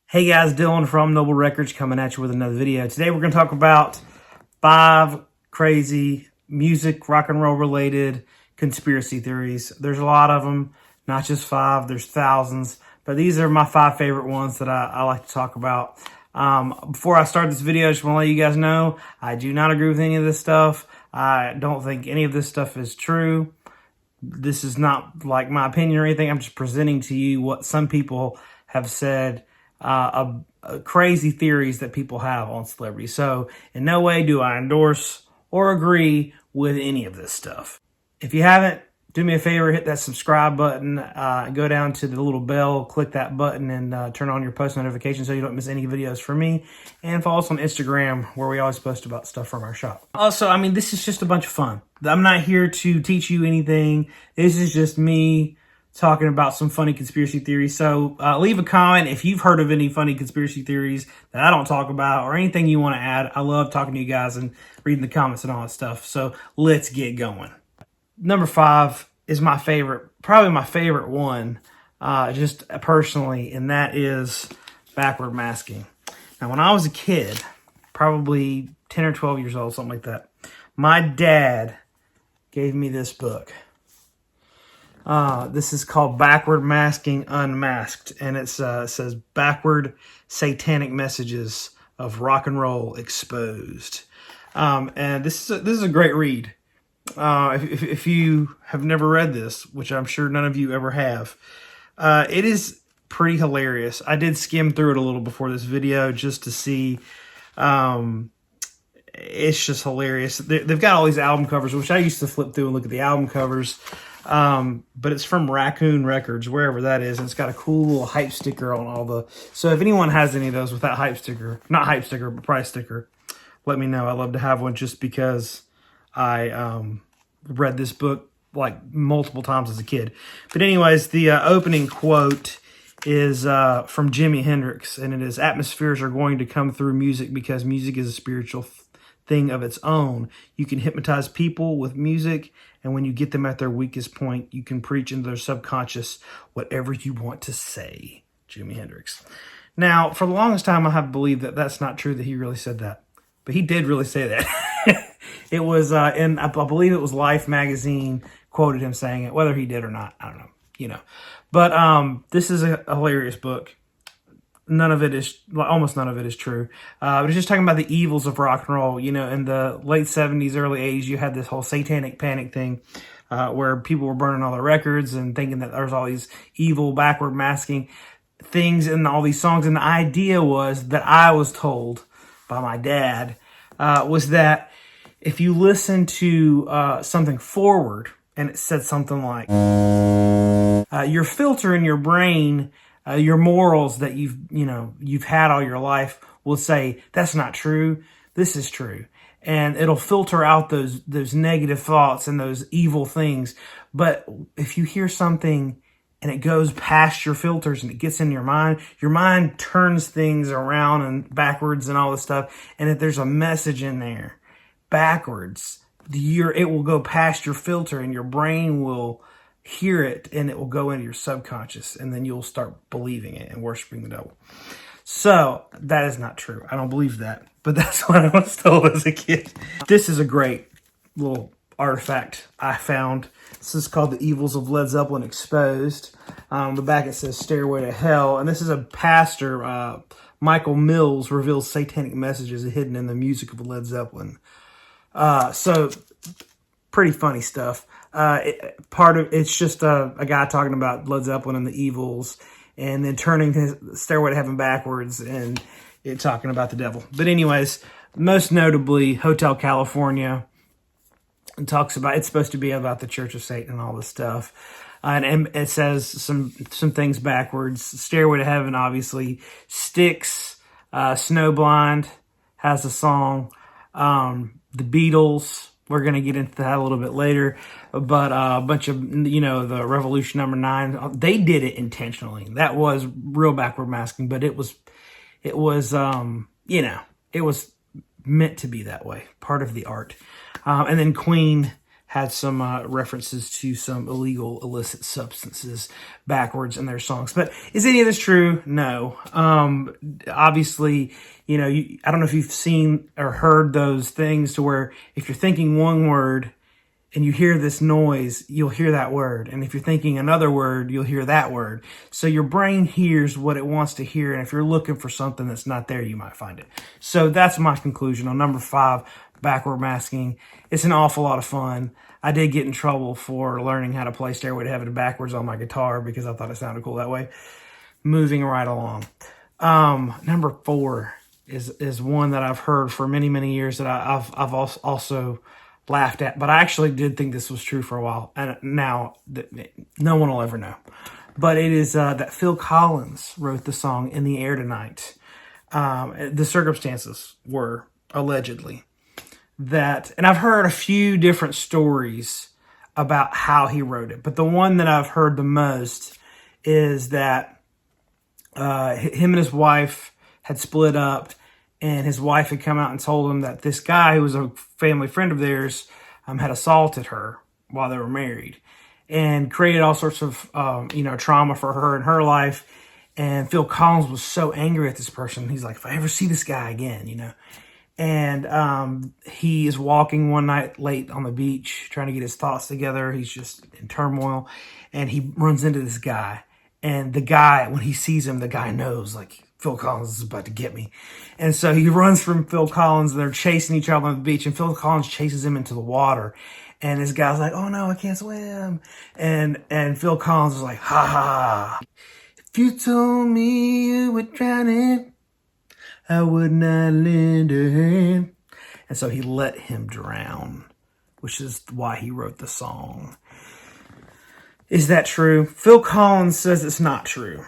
Hey guys, Dylan from Noble Records coming at you with another video. Today we're going to talk about 5 crazy music, rock and roll related conspiracy theories. There's a lot of them, not just 5, there's thousands, but these are my 5 favorite ones that I like to talk about. Before I start this video, I just want to let you guys know, I do not agree with any of this stuff. I don't think any of this stuff is true. This is not like my opinion or anything. I'm just presenting to you what some people have said, crazy theories that people have on celebrities. So in no way do I endorse or agree with any of this stuff. If you haven't, do me a favor, hit that subscribe button, go down to the little bell, click that button, and turn on your post notifications so you don't miss any videos from me. And follow us on Instagram, where we always post about stuff from our shop. Also, I mean, this is just a bunch of fun. I'm not here to teach you anything. This is just me talking about some funny conspiracy theories. So leave a comment if you've heard of any funny conspiracy theories that I don't talk about or anything you want to add. I love talking to you guys and reading the comments and all that stuff. So let's get going. Number 5 is my favorite, probably my favorite one, just personally, and that is backward masking. Now, when I was a kid, probably 10 or 12 years old, something like that, my dad gave me this book. This is called Backward Masking Unmasked, and it says Backward Satanic Messages of Rock and Roll Exposed. And this is a great read. If you have never read this, which I'm sure none of you ever have, it is pretty hilarious. I did skim through it a little before this video just to see. It's just hilarious. They've got all these album covers, which I used to flip through and look at the album covers. But it's from Raccoon Records, wherever that is, and it's got a cool little hype sticker on all the. So if anyone has any of those with that hype sticker, not hype sticker, but price sticker, let me know. I'd love to have one just because I read this book like multiple times as a kid. But anyways, the opening quote is from Jimi Hendrix, and it is, "Atmospheres are going to come through music because music is a spiritual thing of its own. You can hypnotize people with music, and when you get them at their weakest point, you can preach into their subconscious whatever you want to say." Jimi Hendrix. Now, for the longest time, I have believed that that's not true, that he really said that. But he did really say that. It was, in, I believe it was Life magazine quoted him saying it. Whether he did or not, I don't know. You know. But this is a hilarious book. None of it is, almost none of it is true. But it's just talking about the evils of rock and roll. You know, in the late 70s, early 80s, you had this whole satanic panic thing where people were burning all their records and thinking that there's all these evil backward masking things in all these songs. And the idea was, that I was told by my dad, was that if you listen to something forward and it said something like, your filter in your brain, your morals that you've had all your life will say, that's not true, this is true. And it'll filter out those negative thoughts and those evil things. But if you hear something and it goes past your filters and it gets in your mind turns things around and backwards and all this stuff. And if there's a message in there backwards, it will go past your filter and your brain will hear it, and it will go into your subconscious, and then you'll start believing it and worshiping the devil. So that is not true. I don't believe that, but that's what I was told as a kid. This is a great little artifact I found. This is called The Evils of Led Zeppelin Exposed. The back it says Stairway to Hell, and this is a pastor, Michael Mills, reveals satanic messages hidden in the music of Led Zeppelin. So pretty funny stuff. It's just a guy talking about Led Zeppelin and the evils, and then turning his Stairway to Heaven backwards and it talking about the devil. But anyways, most notably Hotel California, and talks about, it's supposed to be about the Church of Satan and all this stuff. And it says some things backwards. Stairway to Heaven, obviously. Styx, Snowblind has a song. The Beatles, we're going to get into that a little bit later. But a bunch of, the Revolution Number 9, they did it intentionally. That was real backward masking, but it was meant to be that way. Part of the art. And then Queen had some references to some illegal, illicit substances backwards in their songs. But is any of this true? No. Obviously, you know, I don't know if you've seen or heard those things to where if you're thinking one word and you hear this noise, you'll hear that word. And if you're thinking another word, you'll hear that word. So your brain hears what it wants to hear. And if you're looking for something that's not there, you might find it. So that's my conclusion on number 5, backward masking. It's an awful lot of fun. I did get in trouble for learning how to play Stairway to Heaven backwards on my guitar because I thought it sounded cool that way. Moving right along. Number 4 is one that I've heard for many, many years that I've also laughed at, but I actually did think this was true for a while, and now no one will ever know. But it is that Phil Collins wrote the song "In the Air Tonight." The circumstances were allegedly that, and I've heard a few different stories about how he wrote it, but the one that I've heard the most is that him and his wife had split up. And his wife had come out and told him that this guy who was a family friend of theirs had assaulted her while they were married and created all sorts of, trauma for her in her life. And Phil Collins was so angry at this person. He's like, if I ever see this guy again, And he is walking one night late on the beach trying to get his thoughts together. He's just in turmoil. And he runs into this guy. And the guy, when he sees him, the guy knows, like, Phil Collins is about to get me. And so he runs from Phil Collins, and they're chasing each other on the beach, and Phil Collins chases him into the water. And this guy's like, oh no, I can't swim. And Phil Collins is like, ha ha. If you told me you were drowning, I would not lend a hand. And so he let him drown, which is why he wrote the song. Is that true? Phil Collins says it's not true.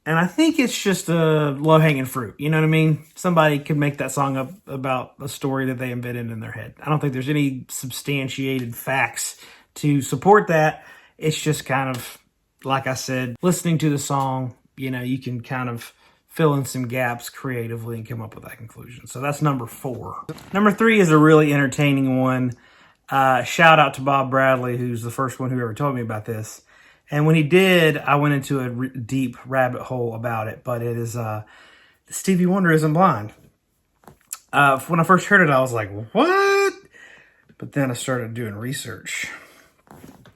And I think it's just a low-hanging fruit. You know what I mean? Somebody could make that song up about a story that they invented in their head. I don't think there's any substantiated facts to support that. It's just kind of, like I said, listening to the song, you can kind of fill in some gaps creatively and come up with that conclusion. So that's number 4. Number 3 is a really entertaining one. Shout out to Bob Bradley, who's the first one who ever told me about this. And when he did, I went into a deep rabbit hole about it. But it is Stevie Wonder isn't blind. When I first heard it, I was like, what? But then I started doing research,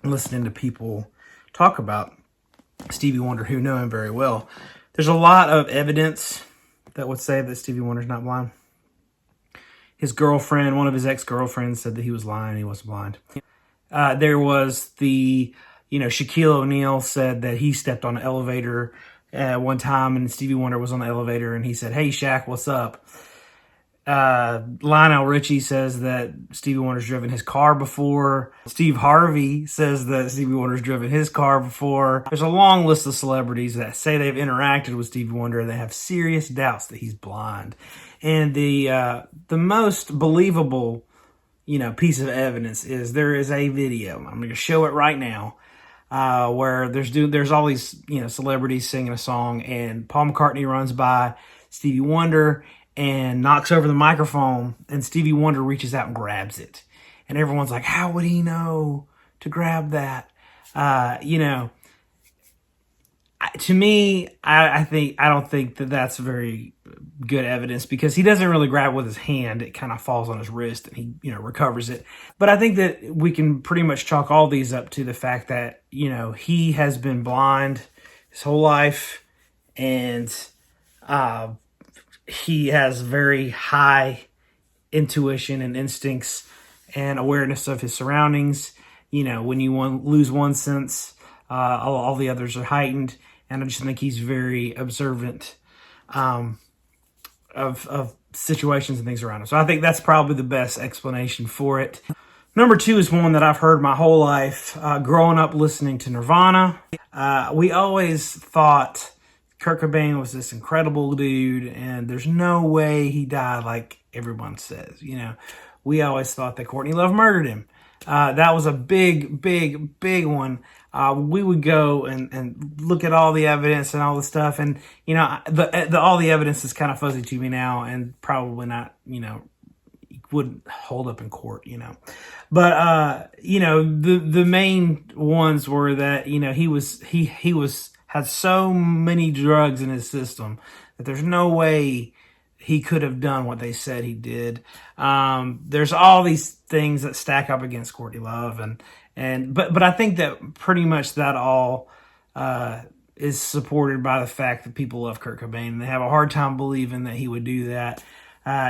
listening to people talk about Stevie Wonder who know him very well. There's a lot of evidence that would say that Stevie Wonder's not blind. His girlfriend, one of his ex-girlfriends, said that he was lying. He wasn't blind. There was the... Shaquille O'Neal said that he stepped on an elevator one time and Stevie Wonder was on the elevator and he said, hey, Shaq, what's up? Lionel Richie says that Stevie Wonder's driven his car before. Steve Harvey says that Stevie Wonder's driven his car before. There's a long list of celebrities that say they've interacted with Stevie Wonder and they have serious doubts that he's blind. And the most believable, piece of evidence is there is a video. I'm going to show it right now. Where there's all these, celebrities singing a song and Paul McCartney runs by Stevie Wonder and knocks over the microphone and Stevie Wonder reaches out and grabs it. And everyone's like, how would he know to grab that? To me, I don't think that that's very good evidence because he doesn't really grab with his hand. It kind of falls on his wrist and he, recovers it. But I think that we can pretty much chalk all these up to the fact that, he has been blind his whole life and he has very high intuition and instincts and awareness of his surroundings. When you lose one sense, all the others are heightened. And I just think he's very observant of situations and things around him. So I think that's probably the best explanation for it. Number 2 is one that I've heard my whole life. Growing up listening to Nirvana, we always thought Kurt Cobain was this incredible dude, and there's no way he died like everyone says. We always thought that Courtney Love murdered him. That was a big, big, big one. We would go and look at all the evidence and all the stuff. And, all the evidence is kind of fuzzy to me now and probably not, would hold up in court, you know. But you know, the main ones were that, you know, he had so many drugs in his system that there's no way he could have done what they said he did. There's all these things that stack up against Courtney Love, but I think that pretty much that all is supported by the fact that people love Kurt Cobain, and they have a hard time believing that he would do that.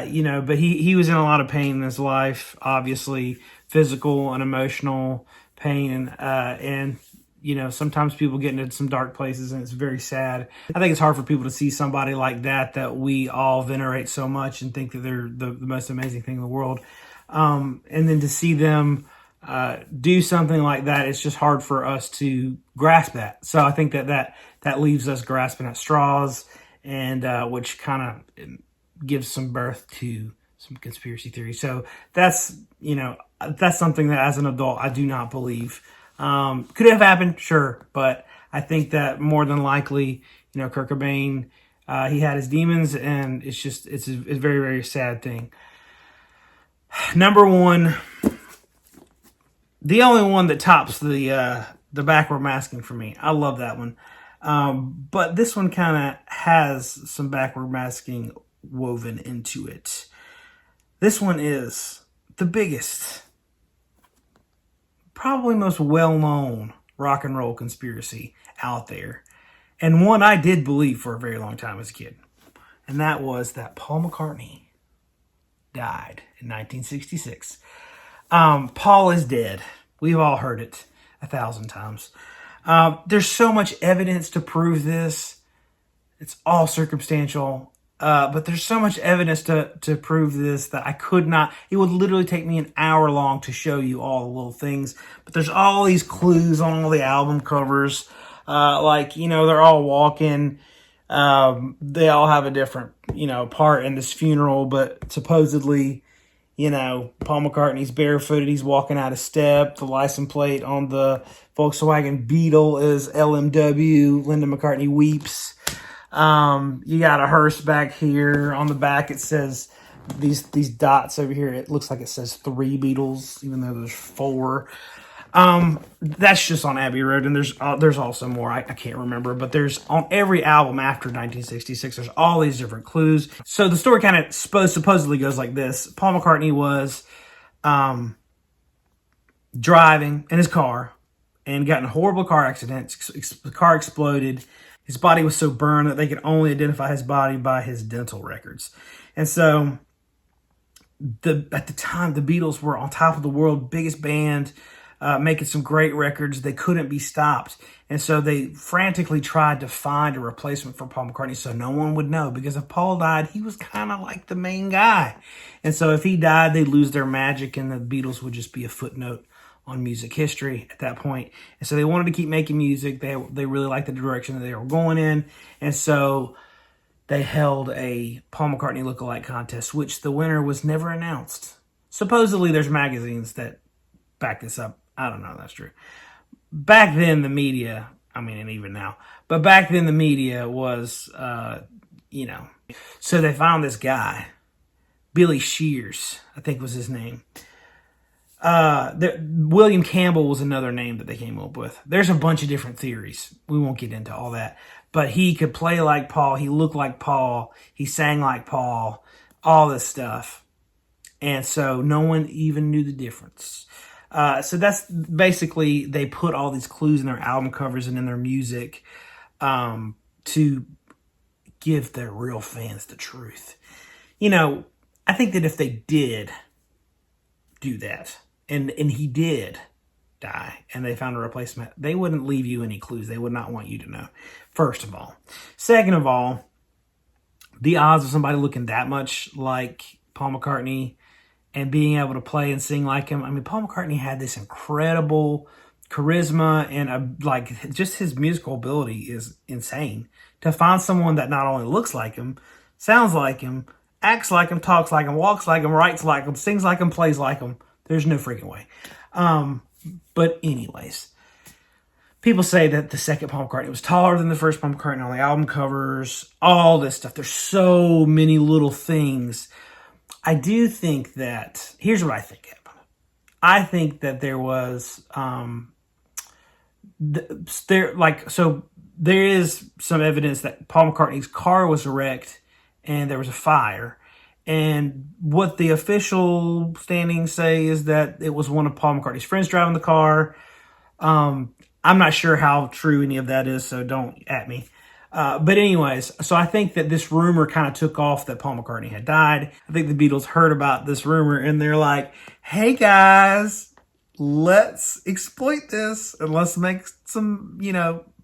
You know, but he was in a lot of pain in his life, obviously physical and emotional pain, and you know, sometimes people get into some dark places, and it's very sad. I think it's hard for people to see somebody like that we all venerate so much and think that they're the most amazing thing in the world. And then to see them do something like that, it's just hard for us to grasp that. So I think that leaves us grasping at straws, and which kind of gives some birth to some conspiracy theories. So that's, you know, that's something that as an adult I do not believe. Could it have happened? Sure. But I think that more than likely, you know, Kurt Cobain, he had his demons, and it's a very, very sad thing. Number one, the only one that tops the backward masking for me. I love that one. But this one kind of has some backward masking woven into it. This one is the biggest, probably most well-known rock and roll conspiracy out there, and one I did believe for a very long time as a kid, and that was that Paul McCartney died in 1966. Paul is dead. We've all heard it 1,000 times. There's so much evidence to prove this. It's all circumstantial. But there's so much evidence to prove this that I could not. It would literally take me an hour long to show you all the little things. But there's all these clues on all the album covers. Like, you know, they're all walking. They all have a different, you know, part in this funeral. But supposedly, you know, Paul McCartney's barefooted. He's walking out of step. The license plate on the Volkswagen Beetle is LMW. Linda McCartney weeps. You got a hearse back here. On the back it says these dots over here. It looks like it says 3 Beatles, even though there's 4. That's just on Abbey Road, and there's also more. I can't remember, but there's on every album after 1966. There's all these different clues. So the story kind of supposedly goes like this: Paul McCartney was driving in his car and got in a horrible car accident. The car exploded. His body was so burned that they could only identify his body by his dental records. And so at the time, the Beatles were on top of the world, biggest band, making some great records. They couldn't be stopped. And so they frantically tried to find a replacement for Paul McCartney so no one would know. Because if Paul died, he was kind of like the main guy. And so if he died, they'd lose their magic, and the Beatles would just be a footnote on music history at that point. And so they wanted to keep making music. They really liked the direction that they were going in. And so they held a Paul McCartney lookalike contest, which the winner was never announced. Supposedly there's magazines that back this up. I don't know if that's true. Back then the media, I mean, and even now, but back then the media was, you know. So they found this guy, Billy Shears, I think was his name. William Campbell was another name that they came up with. There's a bunch of different theories. We won't get into all that. But he could play like Paul. He looked like Paul. He sang like Paul. All this stuff. And so no one even knew the difference. So that's basically, they put all these clues in their album covers and in their music to give their real fans the truth. You know, I think that if they did do that, and he did die, and they found a replacement, they wouldn't leave you any clues. They would not want you to know, first of all. Second of all, the odds of somebody looking that much like Paul McCartney and being able to play and sing like him. I mean, Paul McCartney had this incredible charisma, and just his musical ability is insane. To find someone that not only looks like him, sounds like him, acts like him, talks like him, walks like him, writes like him, sings like him, plays like him, there's no freaking way. But anyways, people say that the second Paul McCartney was taller than the first Paul McCartney on the album covers, all this stuff. There's so many little things. I do think that, here's what I think happened. I think that there was, there is some evidence that Paul McCartney's car was wrecked and there was a fire. And what the official standings say is that it was one of Paul McCartney's friends driving the car. I'm not sure how true any of that is, so don't at me. But anyways, so I think that this rumor kind of took off that Paul McCartney had died. I think the Beatles heard about this rumor and they're like, hey guys, let's exploit this and let's make some,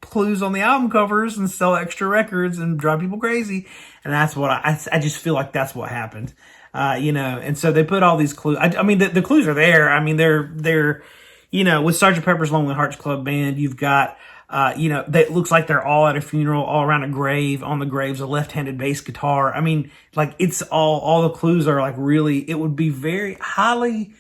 clues on the album covers and sell extra records and drive people crazy. And that's what I just feel like that's what happened. And so they put all these clues. I mean, the clues are there. I mean, they're, with Sgt. Pepper's Lonely Hearts Club Band, you've got, that looks like they're all at a funeral, all around a grave. On the grave's a left-handed bass guitar. I mean, like, it's all the clues are like really, it would be very highly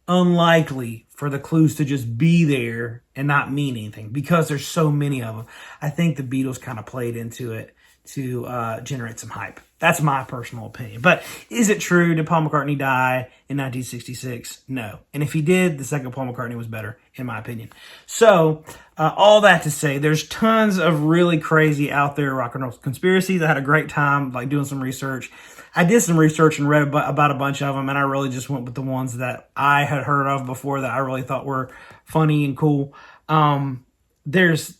unlikely for the clues to just be there and not mean anything because there's so many of them. I think the Beatles kind of played into it to generate some hype. That's my personal opinion. But is it true? Did Paul McCartney die in 1966? No. And if he did, the second Paul McCartney was better, in my opinion. So, all that to say, there's tons of really crazy out there rock and roll conspiracies. I had a great time doing some research. I did some research and read about a bunch of them, and I really just went with the ones that I had heard of before that I really thought were funny and cool. There's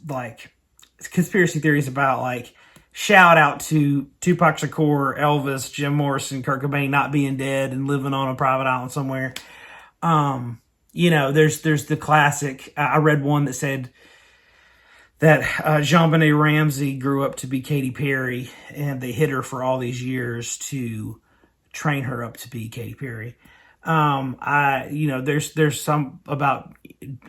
conspiracy theories about shout out to Tupac Shakur, Elvis, Jim Morrison, Kurt Cobain not being dead and living on a private island somewhere. There's the classic. I read one that said that JonBenet Ramsey grew up to be Katy Perry, and they hid her for all these years to train her up to be Katy Perry. There's some about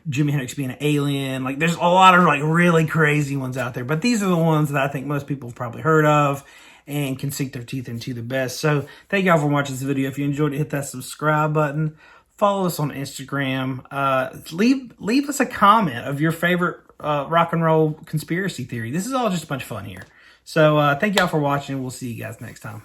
Jimi Hendrix being an alien. There's a lot of really crazy ones out there, but these are the ones that I think most people have probably heard of and can sink their teeth into the best. So thank y'all for watching this video. If you enjoyed it, hit that subscribe button. Follow us on Instagram. Leave us a comment of your favorite rock and roll conspiracy theory. This is all just a bunch of fun here. So thank y'all for watching. We'll see you guys next time.